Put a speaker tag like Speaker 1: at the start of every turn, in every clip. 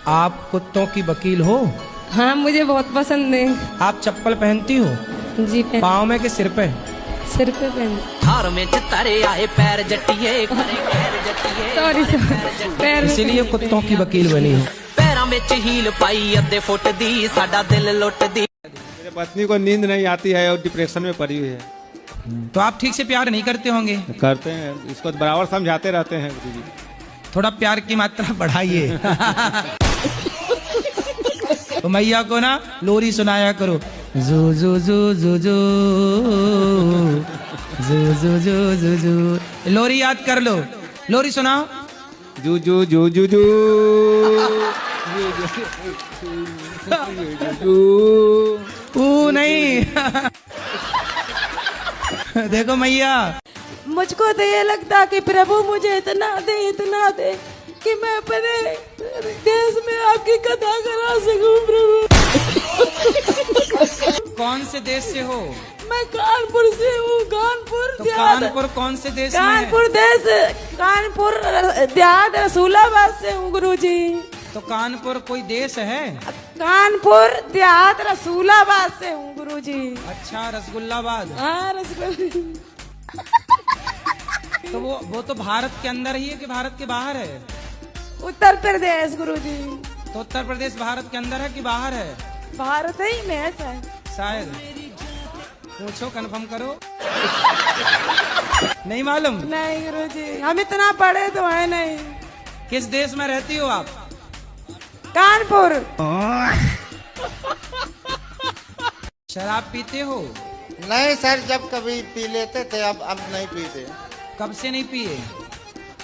Speaker 1: आप कुत्तों की वकील हो?
Speaker 2: हाँ, मुझे बहुत पसंद है।
Speaker 1: आप चप्पल पहनती हो?
Speaker 2: जी
Speaker 1: पाँव में के सिर पे?
Speaker 2: सिर पे पहन।
Speaker 3: हार में तारे आए पैर जटिए
Speaker 2: सॉरी पैर
Speaker 1: इसीलिए कुत्तों की वकील बनी हो।
Speaker 3: पैरों में हील पाई अद्धे फुट दी साडा दिल लुट दी।
Speaker 4: मेरे पत्नी को नींद नहीं आती है और डिप्रेशन में पड़ी हुई है।
Speaker 1: तो आप ठीक से प्यार नहीं करते होंगे?
Speaker 4: करते हैं, इसको बराबर समझाते रहते हैं गुरु जी।
Speaker 1: थोड़ा प्यार की मात्रा बढ़ाइए। तो मैया को ना लोरी सुनाया करो। जू जू जू जू जू जू जू जू जू जू। लोरी याद कर लो। लोरी सुनाओ।
Speaker 4: जू जू जू जू जू
Speaker 1: ऊ नहीं। देखो मैया,
Speaker 2: मुझको तो ये लगता कि प्रभु मुझे इतना दे कि मैं अपने देश में आपकी कथा करा सकूं प्रभु।
Speaker 1: कौन से देश से हो?
Speaker 2: मैं कानपुर से हूँ। कानपुर
Speaker 1: तो
Speaker 2: देहात।
Speaker 1: कानपुर कौन से देश में है?
Speaker 2: कानपुर देहात रसूलाबाद से हूँ गुरुजी।
Speaker 1: तो कानपुर कोई देश है?
Speaker 2: कानपुर देहात रसूलाबाद से हूँ गुरुजी।
Speaker 1: अच्छा, रसगुल्लाबाद।
Speaker 2: हाँ, रसगुल्ला।
Speaker 1: तो वो तो भारत के अंदर ही है कि भारत के बाहर है?
Speaker 2: उत्तर प्रदेश गुरुजी।
Speaker 1: तो उत्तर प्रदेश भारत के अंदर है कि बाहर है?
Speaker 2: भारत ही में है
Speaker 1: शायद। पूछो, कंफर्म करो। नहीं मालूम?
Speaker 2: नहीं गुरुजी, हम इतना पढ़े तो है नहीं।
Speaker 1: किस देश में रहती हो आप?
Speaker 2: कानपुर।
Speaker 1: शराब पीते हो?
Speaker 5: नहीं सर, जब कभी पी लेते थे, अब नहीं पीते।
Speaker 1: कब से नहीं पिए?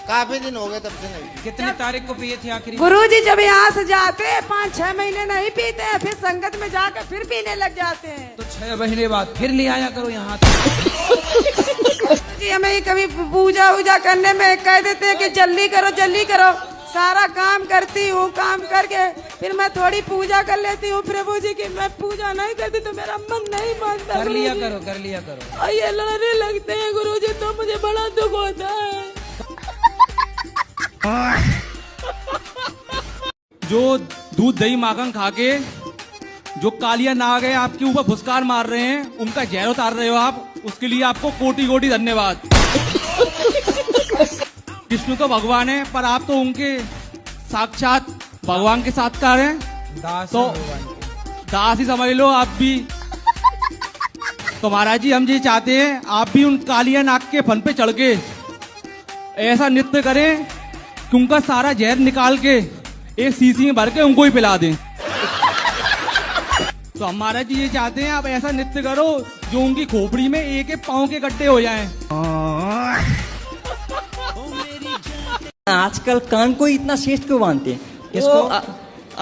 Speaker 5: काफी दिन हो गए तब से नहीं पी।
Speaker 1: कितनी तारीख को पिए थे आखिरी?
Speaker 2: गुरुजी जब यहाँ से जाते हैं 5-6 महीने नहीं पीते हैं, फिर संगत में जाकर फिर पीने लग जाते हैं।
Speaker 1: तो 6 महीने बाद फिर ले आया करो यहाँ।
Speaker 2: जी हमें कभी पूजा वूजा करने में कह देते हैं कि जल्दी करो। सारा काम करती हूँ, काम करके फिर मैं थोड़ी पूजा कर लेती हूँ प्रभु जी की। मैं पूजा नहीं करती तो मेरा मन नहीं मानता।
Speaker 1: कर लिया करो।
Speaker 2: और ये लड़ने लगते हैं गुरुजी, तो मुझे बड़ा दुख होता है।
Speaker 6: जो दूध दही माखन खा के जो कालिया नाग है आपके ऊपर फुसकार मार रहे हैं, उनका जहर उतार रहे हो आप, उसके लिए आपको कोटि कोटि धन्यवाद। विष्णु तो भगवान है, पर आप तो उनके साक्षात भगवान के साक्षात्कार हैं।
Speaker 1: दास
Speaker 6: तो दास ही समझ लो आप भी। तो महाराज जी, हम ये चाहते हैं आप भी उन कालिया नाग के फन पे चढ़ के ऐसा नृत्य करें कि उनका सारा जहर निकाल के एक शीशी में भर के उनको ही पिला दें। तो हम महाराज जी ये चाहते हैं आप ऐसा नृत्य करो जो उनकी खोपड़ी में एक एक पाँव के गड्ढे हो जाएं।
Speaker 7: आजकल कान को इतना श्रेष्ठ क्यों मानते हैं?
Speaker 1: किसको?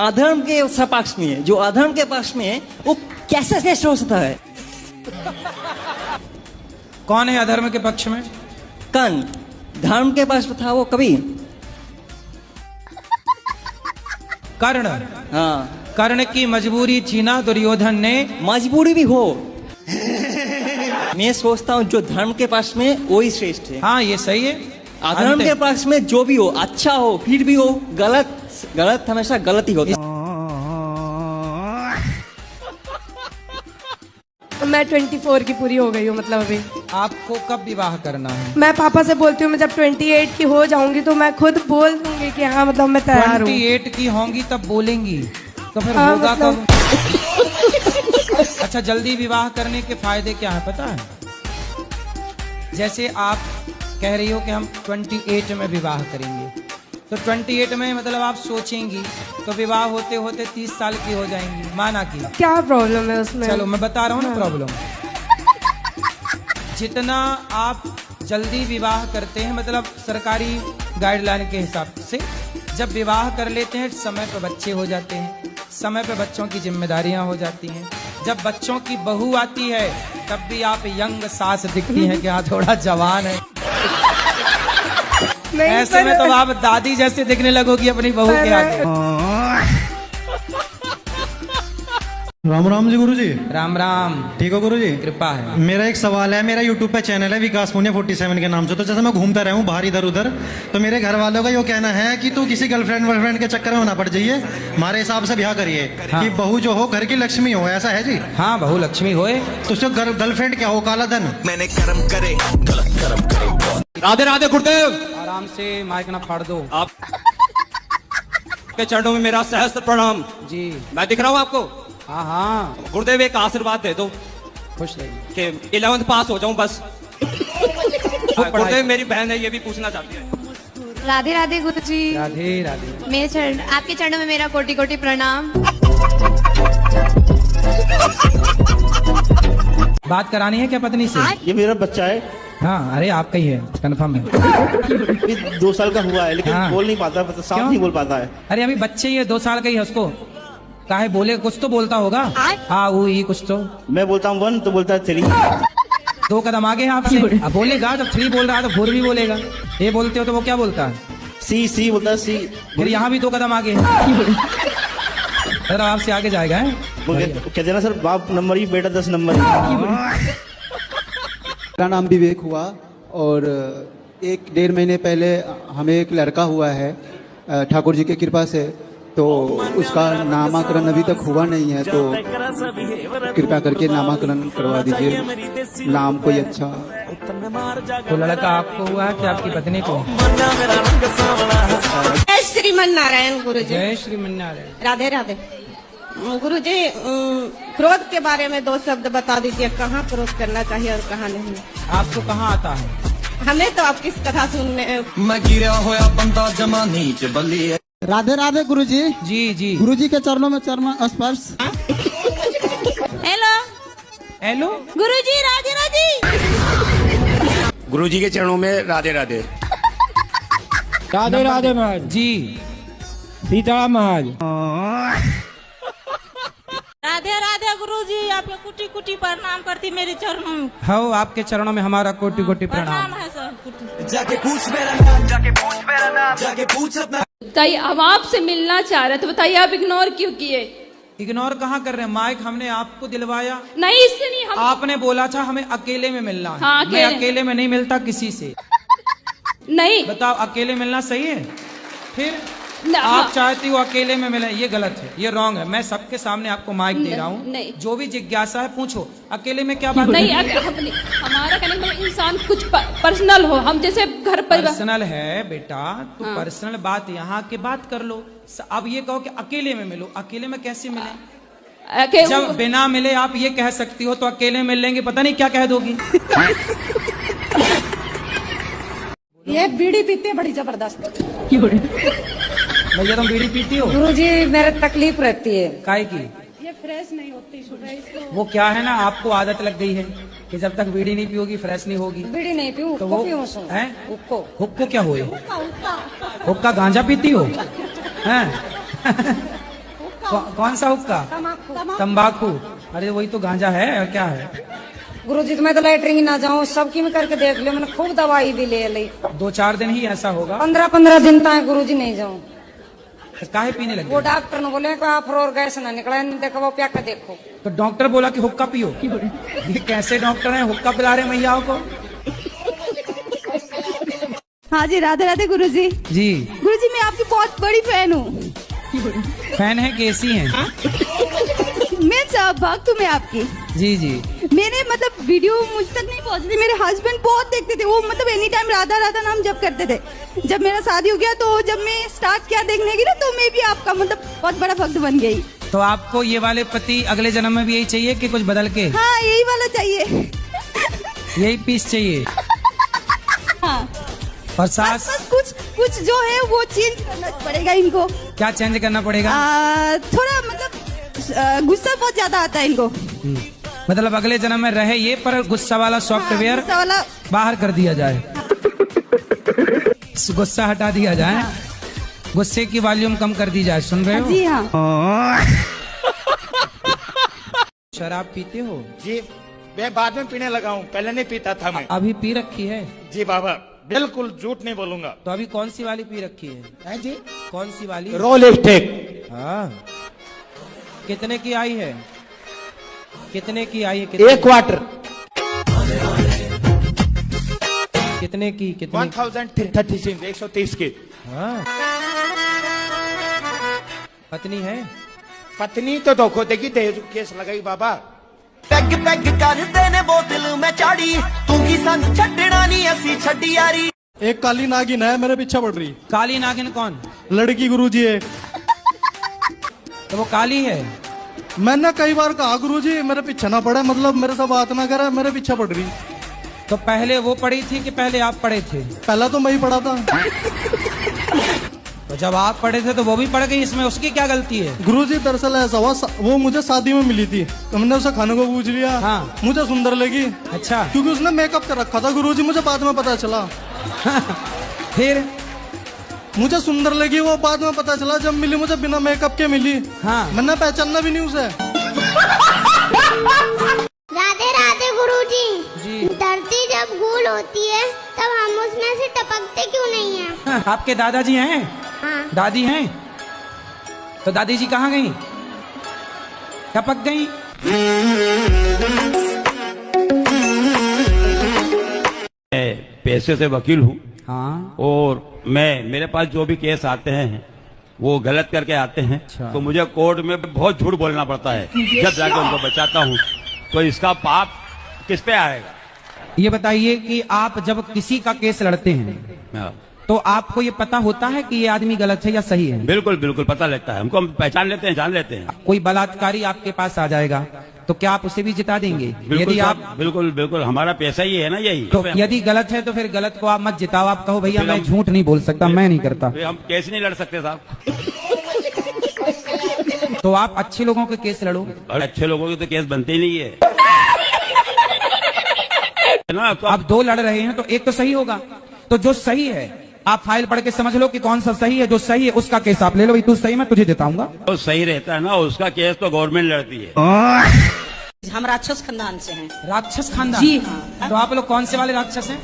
Speaker 7: अधर्म के पक्ष में है। जो अधर्म के पक्ष में है वो कैसे श्रेष्ठ हो सकता है?
Speaker 1: कौन है अधर्म के पक्ष में?
Speaker 7: कान धर्म के पक्ष में था वो कभी।
Speaker 1: कर्ण।
Speaker 7: हाँ,
Speaker 1: कर्ण की मजबूरी थी ना दुर्योधन ने।
Speaker 7: मजबूरी भी हो। मैं सोचता हूँ जो धर्म के पक्ष में वो ही श्रेष्ठ है।
Speaker 1: हाँ, ये सही है।
Speaker 7: अधर्म के पक्ष में जो भी हो, अच्छा हो फिर भी हो, गलत हमेशा गलत ही होता है।
Speaker 2: मैं 24 की पूरी हो गई हूँ, मतलब अभी।
Speaker 1: आपको कब विवाह करना है?
Speaker 2: मैं पापा से बोलती हूँ मैं जब 28 की हो जाऊंगी तो मैं खुद बोल दूंगी कि हाँ मतलब मैं तैयार हूँ।
Speaker 1: 28 की होंगी तब बोलेंगी, तो फिर
Speaker 2: हाँ,
Speaker 1: होगा
Speaker 2: मतलब...
Speaker 1: कब? अच्छा, जल्दी विवाह करने के फायदे क्या है पता है? जैसे आप कह रही हो कि हम 28 में विवाह करेंगे, तो 28 में मतलब आप सोचेंगी तो विवाह होते होते 30 साल की हो जाएंगी, माना कि।
Speaker 2: क्या प्रॉब्लम है उसमें?
Speaker 1: चलो मैं बता रहा हूँ ना प्रॉब्लम। जितना आप जल्दी विवाह करते हैं, मतलब सरकारी गाइडलाइन के हिसाब से जब विवाह कर लेते हैं समय पर बच्चे हो जाते हैं, समय पर बच्चों की जिम्मेदारियां हो जाती हैं। जब बच्चों की बहू आती है तब भी आप यंग सास दिखती हैं कि हाँ थोड़ा जवान है। ऐसे में तो आप दादी जैसे दिखने लगोगी अपनी बहू के आगे।
Speaker 8: राम राम जी गुरुजी।
Speaker 1: राम राम।
Speaker 8: ठीक हो गुरुजी?
Speaker 1: कृपा है।
Speaker 8: मेरा एक सवाल है, मेरा यूट्यूब पे चैनल है विकास पुण्य 47 के नाम से। तो जैसे मैं घूमता रहा हूँ बाहर इधर उधर, तो मेरे घर वालों का ये कहना है कि तू किसी गर्लफ्रेंड वर्लफ्रेंड के चक्कर में ना पड़ जाइए, हमारे हिसाब से ब्याह करिए।
Speaker 1: हाँ।
Speaker 8: कि बहू जो हो घर की लक्ष्मी हो, ऐसा है जी?
Speaker 1: हाँ, बहू लक्ष्मी होए।
Speaker 8: तो उसको गर्लफ्रेंड क्या हो, काला धन?
Speaker 9: मैंने कर्म करे गलत कर्म करे।
Speaker 6: राधे राधे गुरुदेव।
Speaker 1: आराम से माइक ना फाड़ दो।
Speaker 6: आप के चरणों में मेरा सहस्त्र प्रणाम
Speaker 1: जी।
Speaker 6: मैं दिख रहा हूँ आपको?
Speaker 1: हाँ हाँ,
Speaker 6: गुरुदेव एक आशीर्वाद दे दो
Speaker 1: खुश रहिए।
Speaker 6: कि 11th पास हो जाऊं बस। गुरुदेव मेरी बहन है, ये भी पूछना चाहती है।
Speaker 10: राधे राधे गुरुजी।
Speaker 1: राधे राधे।
Speaker 10: मेरे चरण, आपके चरणों में मेरा कोटि कोटि प्रणाम।
Speaker 1: बात करानी है क्या पत्नी से?
Speaker 11: ये मेरा बच्चा है।
Speaker 1: हाँ, अरे आपका ही है, कंफर्म है।
Speaker 11: ये 2 साल का हुआ है लेकिन
Speaker 1: हाँ।
Speaker 11: बोल नहीं पाता, साफ
Speaker 1: क्यों?
Speaker 11: नहीं बोल पाता है।
Speaker 1: अरे अभी बच्चे ही है, 2 साल का ही है, उसको काहे बोले, कुछ तो बोलता होगा। हाँ वो ही कुछ तो।
Speaker 11: मैं बोलता हूँ 1 तो बोलता है 3।
Speaker 1: 2 कदम आगे हैं आपसे। अब बोलेगा जब 3 बोल रहा है तो 4 भी बोलेगा। ये बोलते हो तो वो क्या बोलता है?
Speaker 11: सी बोलता है सी।
Speaker 1: फिर यहाँ भी 2 कदम आगे है। सर आपसे आगे जाएगा है?
Speaker 11: कहते हैं ना सर, बाप नंबर ही बेटा 10 नंबर ही।
Speaker 12: मेरा नाम विवेक हुआ और 1-1.5 महीने पहले हमें एक लड़का हुआ है ठाकुर जी की कृपा से। तो उसका नामाकरण अभी तक हुआ नहीं है, तो कृपा करके नामाकरण करवा दीजिए। नाम कोई अच्छा।
Speaker 1: तो लड़का आपको हुआ है कि आपकी पत्नी को?
Speaker 2: जय श्रीमन नारायण गुरुजी।
Speaker 1: जय श्रीमन नारायण।
Speaker 2: राधे राधे गुरुजी। क्रोध के बारे में 2 शब्द बता दीजिए, कहाँ क्रोध करना चाहिए और कहाँ नहीं।
Speaker 1: आपको कहाँ आता है?
Speaker 2: हमें तो आपकी कथा सुनने।
Speaker 9: मैं गिरा होया बंदा जमा नीच बली।
Speaker 12: राधे राधे गुरुजी।
Speaker 1: जी जी।
Speaker 12: गुरुजी के चरणों में चरण स्पर्श।
Speaker 10: हेलो
Speaker 1: हेलो
Speaker 10: गुरुजी। राधे राधे।
Speaker 9: गुरुजी के चरणों में राधे राधे।
Speaker 1: राधे राधे महाराज जी। सीताराम महाराज।
Speaker 10: राधे राधे गुरुजी। आपके कुटी कुटी प्रणाम करती मेरे चरणों में।
Speaker 1: हाँ, आपके चरणों में हमारा कोटि कोटि प्रणाम।
Speaker 10: है सर।
Speaker 9: जाके पूछ मेरा नाम, जाके पूछ मेरा नाम, जाके पूछ अपना।
Speaker 10: बताइए, हम आपसे मिलना चाह रहे थे, बताइए आप इग्नोर क्यों किए?
Speaker 1: इग्नोर कहाँ कर रहे हैं? माइक हमने आपको दिलवाया।
Speaker 10: नहीं, इससे नहीं। हम
Speaker 1: आपने बोला था हमें अकेले में मिलना है।
Speaker 10: हाँ,
Speaker 1: मैं अकेले में नहीं मिलता किसी से।
Speaker 10: नहीं।
Speaker 1: बताओ, अकेले मिलना सही है? फिर
Speaker 10: हाँ।
Speaker 1: आप चाहती हो अकेले में मिले, ये गलत है, ये रॉन्ग है। मैं सबके सामने आपको माइक दे रहा हूँ। जो भी जिज्ञासा है पूछो, अकेले में क्या बात
Speaker 10: नहीं। हमारा कहने का इंसान कुछ पर्सनल हो, हम जैसे घर पर।
Speaker 1: पर्सनल है बेटा, तो पर्सनल बात यहाँ के बात कर लो। अब ये कहो कि अकेले में मिलो, अकेले में कैसे मिले? जब बिना मिले आप ये कह सकती हो तो अकेले मिल लेंगे, पता नहीं क्या कह दोगी।
Speaker 2: ये बीड़ी पीते बड़ी जबरदस्त।
Speaker 1: भैया तुम बीड़ी पीती हो?
Speaker 2: गुरुजी मेरे तकलीफ रहती है।
Speaker 1: काय की?
Speaker 2: ये फ्रेश नहीं होती सुबह इसको।
Speaker 1: वो क्या है ना, आपको आदत लग गई है कि जब तक बीड़ी नहीं पियोगी फ्रेश नहीं होगी।
Speaker 2: बीड़ी नहीं पीऊँ
Speaker 1: तो वो है। हुक्को क्या हुए? हुक्का गांजा पीती हो? हैं? कौन सा हुक्का? तंबाकू। अरे वही तो गांजा है, और क्या है?
Speaker 2: गुरुजी तो मैं तो लैटरिन ना जाऊँ, सबकी में करके देख लियो, मैंने खूब दवाई भी ले ली।
Speaker 1: 2-4 दिन ही ऐसा होगा।
Speaker 2: 15-15 दिन तक गुरुजी नहीं जाऊँ।
Speaker 1: काहे पीने लगे?
Speaker 2: वो डॉक्टर ने बोले आप फ्लोर गैस ना निकला, देखो वो प्या के देखो।
Speaker 1: तो डॉक्टर बोला कि हुक्का पियो। ये कैसे डॉक्टर हैं, हुक्का पिला रहे मैयाओं को?
Speaker 10: हाँ जी। राधे राधे गुरुजी।
Speaker 1: जी।
Speaker 10: गुरुजी मैं आपकी बहुत बड़ी फैन हूँ।
Speaker 1: फैन है कैसी हैं?
Speaker 10: मैं भक्त हूँ मैं आपकी।
Speaker 1: जी जी।
Speaker 10: मेरे मतलब वीडियो मुझ तक नहीं पहुँचती, मेरे हस्बैंड बहुत देखते थे, वो मतलब एनी टाइम राधा राधा नाम जप करते थे। जब मेरा शादी हो गया तो जब मैं स्टार्ट किया देखने की ना, तो मैं भी आपका मतलब बहुत बड़ा भक्त बन गई।
Speaker 1: तो आपको ये वाले पति अगले जन्म में भी यही चाहिए कि कुछ बदल के?
Speaker 10: हाँ, यही वाला चाहिए।
Speaker 1: यही पीस चाहिए।
Speaker 10: हाँ।
Speaker 1: और सास?
Speaker 10: कुछ जो है वो चेंज करना पड़ेगा इनको।
Speaker 1: क्या चेंज करना पड़ेगा?
Speaker 10: थोड़ा मतलब गुस्सा बहुत ज्यादा आता है इनको।
Speaker 1: मतलब अगले जन्म में रहे ये, पर गुस्सा वाला सॉफ्टवेयर बाहर कर दिया जाए। गुस्सा हटा दिया जाए। गुस्से की वॉल्यूम कम कर दी जाए। सुन रहे हो?
Speaker 10: जी हाँ।
Speaker 1: शराब पीते हो?
Speaker 11: जी मैं बाद में पीने लगा हूँ, पहले नहीं पीता था मैं।
Speaker 1: अभी पी रखी है?
Speaker 11: जी बाबा, बिल्कुल झूठ नहीं बोलूंगा।
Speaker 1: तो अभी कौन सी वाली पी रखी है?
Speaker 11: जी
Speaker 1: कौन सी वाली?
Speaker 11: Role stake.
Speaker 1: हाँ। कितने की आई है? कितने की आई है? कितने?
Speaker 11: 1 क्वार्टर।
Speaker 1: कितने की? कितने?
Speaker 11: 1036 130 की।
Speaker 1: हाँ। पत्नी है?
Speaker 11: पत्नी तो धोखो देगी, दहेज केस लगाई बाबा।
Speaker 9: पैग पैग करते ने बोतल में चाड़ी, तू की सन छड़ना नहीं असी छड़ी यारी।
Speaker 8: एक काली नागिन है मेरे पीछे पड़ रही।
Speaker 1: काली नागिन कौन?
Speaker 8: लड़की गुरुजी है।
Speaker 1: तो वो काली है?
Speaker 8: मैंने कई बार कहा गुरुजी मेरे पीछे ना पड़े, मतलब मेरे से बात ना करे, मेरे पीछे पड़ रही।
Speaker 1: तो पहले वो पड़ी थी कि पहले आप पड़े थे?
Speaker 8: पहला तो मैं ही पड़ा था।
Speaker 1: तो जब आप पड़े थे तो वो भी पड़ गई, इसमें उसकी क्या गलती है?
Speaker 8: गुरुजी दरअसल ऐसा हुआ, वो मुझे शादी में मिली थी, तो मैंने उसे खाने को पूछ लिया।
Speaker 1: हाँ।
Speaker 8: मुझे सुंदर लगी।
Speaker 1: अच्छा।
Speaker 8: क्योंकि उसने मेकअप कर रखा था गुरुजी, मुझे बाद में पता चला।
Speaker 1: फिर
Speaker 8: मुझे सुंदर लगी वो, बाद में पता चला जब मिली मुझे बिना मेकअप के मिली।
Speaker 1: हाँ।
Speaker 8: मैंने पहचानना भी नहीं उसे।
Speaker 13: राधे राधे गुरुजी।
Speaker 1: जी।
Speaker 13: धरती जब गोल होती है तब हम उसमें से टपकते क्यों नहीं हैं?
Speaker 1: हाँ, आपके दादाजी हैं?
Speaker 13: हाँ।
Speaker 1: दादी हैं? तो दादी जी कहाँ गई? टपक गई?
Speaker 14: मैं पैसे से वकील हूँ।
Speaker 1: हाँ।
Speaker 14: और मेरे पास जो भी केस आते हैं वो गलत करके आते हैं।
Speaker 1: अच्छा।
Speaker 14: तो मुझे कोर्ट में बहुत झूठ बोलना पड़ता है जब जाके उनको बचाता हूँ। तो इसका पाप किस पे आएगा?
Speaker 1: ये बताइए कि आप जब किसी का केस लड़ते हैं तो आपको ये पता होता है कि ये आदमी गलत है या सही है?
Speaker 14: बिल्कुल बिल्कुल पता लगता है हमको, हम पहचान लेते हैं, जान लेते हैं।
Speaker 1: कोई बलात्कारी आपके पास आ जाएगा तो क्या आप उसे भी जिता देंगे? यदि आप
Speaker 14: बिल्कुल बिल्कुल, हमारा पैसा ही है ना यही।
Speaker 1: तो यदि गलत है तो फिर गलत को आप मत जिताओ, आप कहो भैया मैं झूठ नहीं बोल सकता, मैं नहीं करता।
Speaker 14: हम केस नहीं लड़ सकते साहब।
Speaker 1: तो आप अच्छे लोगों के केस लड़ो।
Speaker 14: और अच्छे लोगों के तो केस बनते ही नहीं है ना। तो
Speaker 1: आप 2 लड़ रहे हैं तो एक तो सही होगा, तो जो सही है आप फाइल पढ़ के समझ लो कि कौन सा सही है। जो सही है उसका केस आप ले लो, तू सही मैं तुझे देताऊंगा।
Speaker 14: तो सही रहता है ना, उसका केस तो गवर्नमेंट लड़ती है।
Speaker 15: हम राक्षस खानदान से हैं।
Speaker 1: राक्षस खानदान?
Speaker 15: जी हाँ।
Speaker 1: तो आप लोग कौन से वाले राक्षस हैं?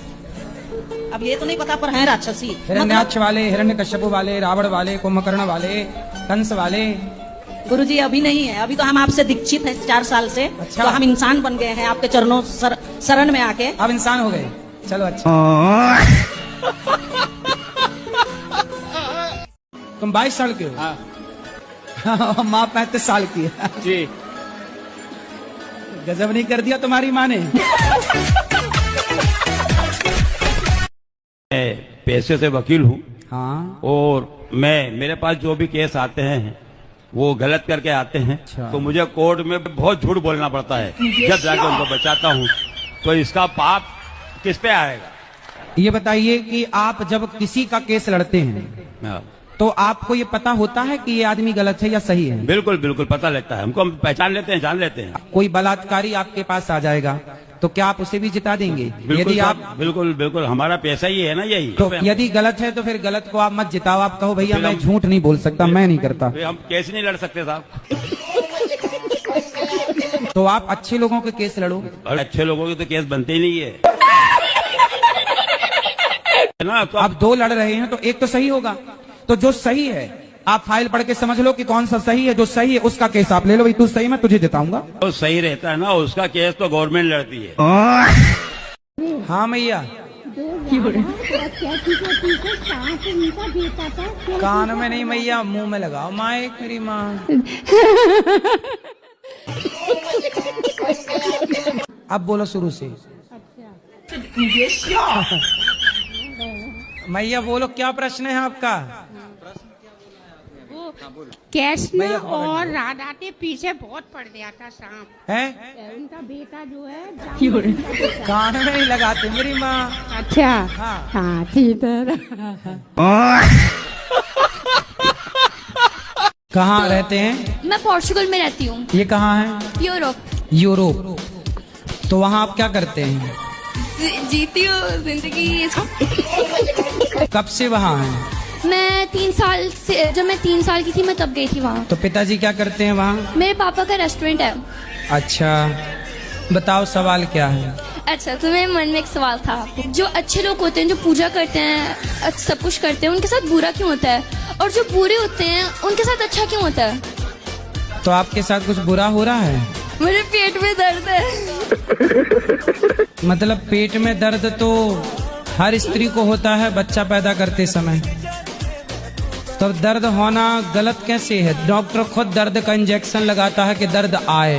Speaker 15: अब ये तो नहीं पता पर हैं राक्षसी।
Speaker 1: हिरण्याक्ष वाले, हिरण्यकश्यप वाले, रावण वाले, कुंभकर्ण वाले, कंस वाले?
Speaker 15: गुरुजी अभी नहीं है, अभी तो हम आपसे दीक्षित हैं 4 साल से।
Speaker 1: अच्छा।
Speaker 15: तो हम इंसान बन गए हैं आपके चरणों शरण में आके।
Speaker 1: अब इंसान हो गए, चलो अच्छा। तुम 22 साल के हो? हाँ। माँ 35 साल की है।
Speaker 11: जी।
Speaker 1: गजब नहीं कर दिया तुम्हारी माँ ने?
Speaker 14: मैं पैसे से वकील हूँ।
Speaker 1: हाँ।
Speaker 14: और मेरे पास जो भी केस आते हैं वो गलत करके आते हैं।
Speaker 1: अच्छा।
Speaker 14: तो मुझे कोर्ट में बहुत झूठ बोलना पड़ता है जब जाके उनको बचाता हूँ। तो इसका पाप किस पे आएगा?
Speaker 1: ये बताइए कि आप जब किसी का केस लड़ते हैं तो आपको ये पता होता है कि ये आदमी गलत है या सही है?
Speaker 14: बिल्कुल बिल्कुल पता लगता है हमको, हम पहचान लेते हैं, जान लेते हैं।
Speaker 1: कोई बलात्कारी आपके पास आ जाएगा तो क्या आप उसे भी जिता देंगे? यदि आप
Speaker 14: बिल्कुल बिल्कुल, हमारा पैसा ही है ना यही।
Speaker 1: तो यदि गलत है तो फिर गलत को आप मत जिताओ, आप कहो भैया मैं झूठ नहीं बोल सकता, मैं नहीं करता।
Speaker 14: हम केस नहीं लड़ सकते साहब।
Speaker 1: तो आप अच्छे लोगों के केस लड़ो।
Speaker 14: और अच्छे लोगों के तो केस बनते ही नहीं है ना। तो
Speaker 1: आप 2 लड़ रहे हैं तो एक तो सही होगा, तो जो सही है आप फाइल पढ़ के समझ लो कि कौन सा सही है। जो सही है उसका केस आप ले लो, तू सही मैं तुझे देताऊंगा।
Speaker 14: तो सही रहता है ना, उसका केस तो गवर्नमेंट लड़ती है।
Speaker 1: हाँ मैया। कान में नहीं मैया, मुंह में लगाओ माइक, मेरी माँ। अब बोलो शुरू से। मैया बोलो क्या प्रश्न है आपका?
Speaker 16: कृष्ण और राधा के पीछे बहुत पड़ गया था सांप
Speaker 1: है।
Speaker 16: उनका बेटा जो है
Speaker 1: कान में नहीं लगाते मेरी माँ।
Speaker 16: अच्छा हाँ ठीक है।
Speaker 1: कहाँ रहते हैं?
Speaker 17: मैं पोर्चुगल में रहती हूँ।
Speaker 1: ये कहाँ है?
Speaker 17: यूरोप।
Speaker 1: यूरोप। तो वहाँ आप क्या करते हैं?
Speaker 17: जीती हूँ जिंदगी।
Speaker 1: कब से वहाँ हैं?
Speaker 17: मैं 3 साल से, जब मैं 3 साल की थी मैं तब गई थी वहाँ।
Speaker 1: तो पिताजी क्या करते हैं वहाँ?
Speaker 17: मेरे पापा का रेस्टोरेंट है।
Speaker 1: अच्छा बताओ सवाल क्या है?
Speaker 17: अच्छा तो मेरे मन में एक सवाल था, जो अच्छे लोग होते हैं जो पूजा करते हैं सब कुछ करते हैं उनके साथ बुरा क्यों होता है, और जो बुरे होते हैं उनके साथ अच्छा क्यों होता है?
Speaker 1: तो आपके साथ कुछ बुरा हो रहा है?
Speaker 17: मेरे पेट में दर्द है।
Speaker 1: मतलब पेट में दर्द तो हर स्त्री को होता है बच्चा पैदा करते समय, तो दर्द होना गलत कैसे है? डॉक्टर खुद दर्द का इंजेक्शन लगाता है कि दर्द आए।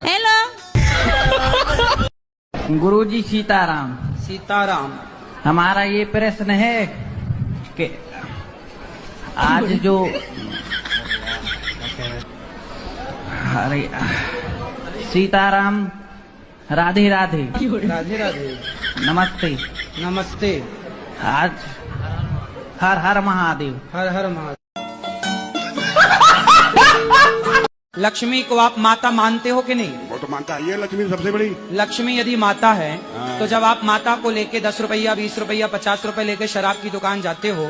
Speaker 15: हेलो
Speaker 18: गुरुजी सीताराम।
Speaker 1: सीताराम।
Speaker 18: हमारा ये प्रश्न है कि आज जो अरे सीताराम, राधे राधे।
Speaker 1: राधे राधे।
Speaker 18: नमस्ते।
Speaker 1: नमस्ते।
Speaker 18: आज हर हर महादेव।
Speaker 1: हर हर महादेव। लक्ष्मी को आप माता मानते हो कि नहीं?
Speaker 19: वो तो मानता है, ये लक्ष्मी सबसे बड़ी।
Speaker 1: लक्ष्मी यदि माता है तो जब आप माता को लेके 10 रुपया 20 रुपया 50 रुपए लेके शराब की दुकान जाते हो,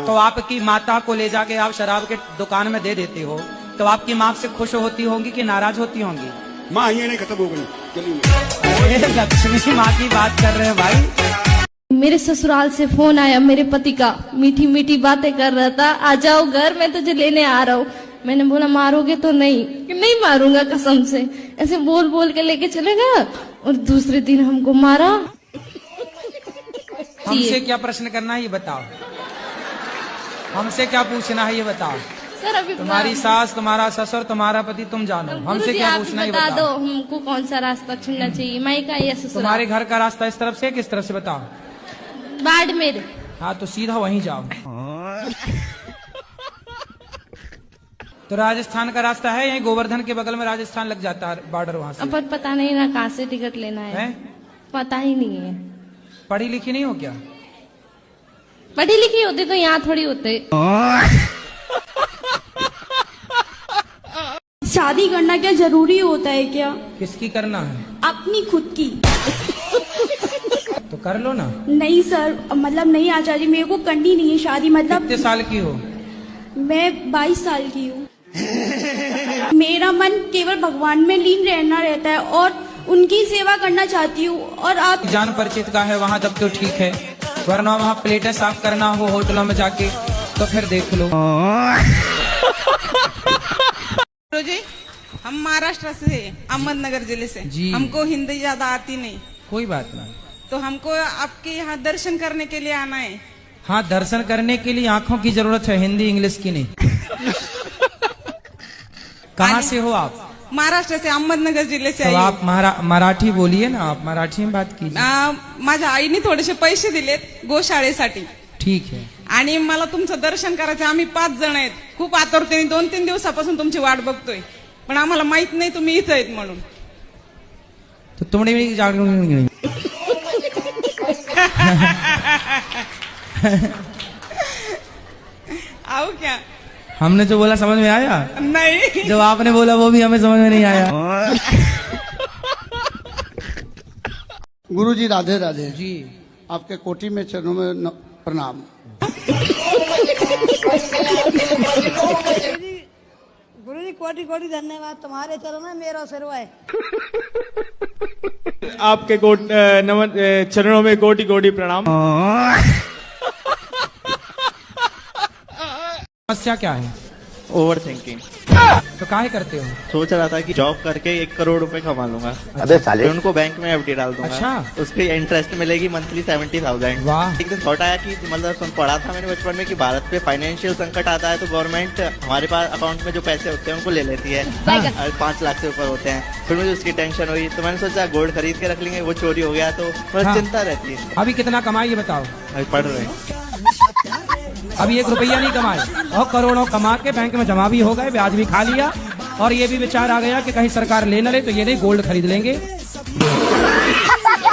Speaker 1: तो आपकी माता को ले जाके आप शराब के दुकान में दे देते हो, तो आपकी माँ से खुश होती होंगी कि नाराज होती होंगी?
Speaker 19: माँ ये नहीं खत्म हो गई।
Speaker 1: लक्ष्मी माँ की बात कर रहे हैं भाई।
Speaker 17: मेरे ससुराल से फोन आया मेरे पति का, मीठी मीठी बातें कर रहा था, आ जाओ घर, मैं तुझे लेने आ रहा हूँ। मैंने बोला मारोगे तो नहीं? कि नहीं मारूंगा कसम से। ऐसे बोल बोल के लेके चले गया और दूसरे दिन हमको मारा।
Speaker 1: हमसे क्या प्रश्न करना है ये बताओ, हमसे क्या पूछना है ये बताओ।
Speaker 17: सर अभी
Speaker 1: तुम्हारी सास, तुम्हारा ससुर, तुम्हारा पति, तुम जानो, हमसे क्या पूछना है ये
Speaker 17: बता दो
Speaker 1: बताओ।
Speaker 17: हमको कौन सा रास्ता चुनना चाहिए, मायका या ससुराल?
Speaker 1: तुम्हारे घर का रास्ता इस तरफ से किस तरफ से बताओ?
Speaker 17: बाड़मेर।
Speaker 1: हाँ तो सीधा वहीं जाओ। तो राजस्थान का रास्ता है, यहीं गोवर्धन के बगल में राजस्थान लग जाता है बॉर्डर, वहाँ से।
Speaker 17: अब पता नहीं ना कहाँ से टिकट लेना है, पता ही नहीं है।
Speaker 1: पढ़ी लिखी नहीं हो क्या?
Speaker 17: पढ़ी लिखी होती तो यहाँ थोड़ी होते।
Speaker 10: शादी करना क्या जरूरी होता है क्या?
Speaker 1: किसकी करना है?
Speaker 10: अपनी खुद की।
Speaker 1: तो कर लो ना।
Speaker 10: नहीं सर, मतलब नहीं आचार्य, मेरे को करनी नहीं है शादी। मतलब
Speaker 1: कितने साल की हो?
Speaker 10: मैं 22 साल की हूँ। मेरा मन केवल भगवान में लीन रहना रहता है और उनकी सेवा करना चाहती हूँ। और आप
Speaker 1: जान परिचित का है वहाँ तब तो ठीक है, वरना वहाँ प्लेटें साफ करना हो होटलों में जाके तो फिर देख लो।
Speaker 2: जी हम महाराष्ट्र से हैं, अहमदनगर जिले से
Speaker 1: जी।
Speaker 2: हमको हिंदी ज्यादा आती नहीं।
Speaker 1: कोई बात नहीं।
Speaker 2: तो हमको आपके यहाँ दर्शन करने के लिए आना है।
Speaker 1: हाँ, दर्शन करने के लिए आंखों की जरूरत है, हिंदी इंग्लिश की नहीं। कहाँ से हो आप?
Speaker 2: महाराष्ट्र से, अहमदनगर जिले से
Speaker 1: तो
Speaker 2: आई
Speaker 1: आप मराठी बोलिए ना, आप मराठी में बात कीजिए।
Speaker 2: माझ्या आईने थोडेसे पैसे दिलेत गोशाळेसाठी,
Speaker 1: ठीक है।
Speaker 2: आणि मला तुमचं दर्शन करायचं। आम्ही 5 जण आहेत, खूप आतुरतेने 2-3 दिवसापासून तुमची वाट बघतोय, पण आम्हाला माहित नाही तुम्ही इथं आहेत म्हणून।
Speaker 1: तो तुमने भी
Speaker 2: आओ क्या?
Speaker 1: हमने जो बोला समझ में आया?
Speaker 2: नहीं।
Speaker 1: जो आपने बोला वो भी हमें समझ में नहीं आया।
Speaker 20: गुरुजी राधे राधे
Speaker 1: जी।
Speaker 20: आपके कोटि में चरणों में प्रणाम।
Speaker 21: गुरुजी कोटि कोटि धन्यवाद, तुम्हारे चरणों में मेरा सिरवा है।
Speaker 4: आपके चरणों में कोटि कोटि प्रणाम।
Speaker 1: समस्या क्या है?
Speaker 7: Over thinking.
Speaker 1: तो काहे करते हो?
Speaker 7: सोच रहा था कि जॉब करके 1 करोड़ रुपए कमा लूंगा।
Speaker 1: अबे साले।
Speaker 7: फिर उनको बैंक में एफडी डाल दूंगा।
Speaker 1: अच्छा।
Speaker 7: उसकी इंटरेस्ट मिलेगी मंथली 70,000।
Speaker 1: वाह।
Speaker 7: एक दिन थॉट आया कि मतलब पढ़ा था मैंने बचपन में कि भारत पे फाइनेंशियल संकट आता है तो गवर्नमेंट हमारे पास अकाउंट में जो पैसे होते हैं उनको ले लेती है। 5 लाख से ऊपर होते हैं। फिर मुझे उसकी टेंशन हुई तो मैंने सोचा गोल्ड खरीद के रख लेंगे, वो चोरी हो गया तो मतलब चिंता रहती है।
Speaker 1: अभी कितना कमाए ये बताओ?
Speaker 7: अभी पढ़ रहे हैं।
Speaker 1: अभी 1 रुपया नहीं कमाए और करोड़ों कमा के बैंक में जमा भी हो गए, ब्याज भी खा लिया, और ये भी विचार आ गया कि कहीं सरकार ले न ले तो ये नहीं गोल्ड खरीद लेंगे।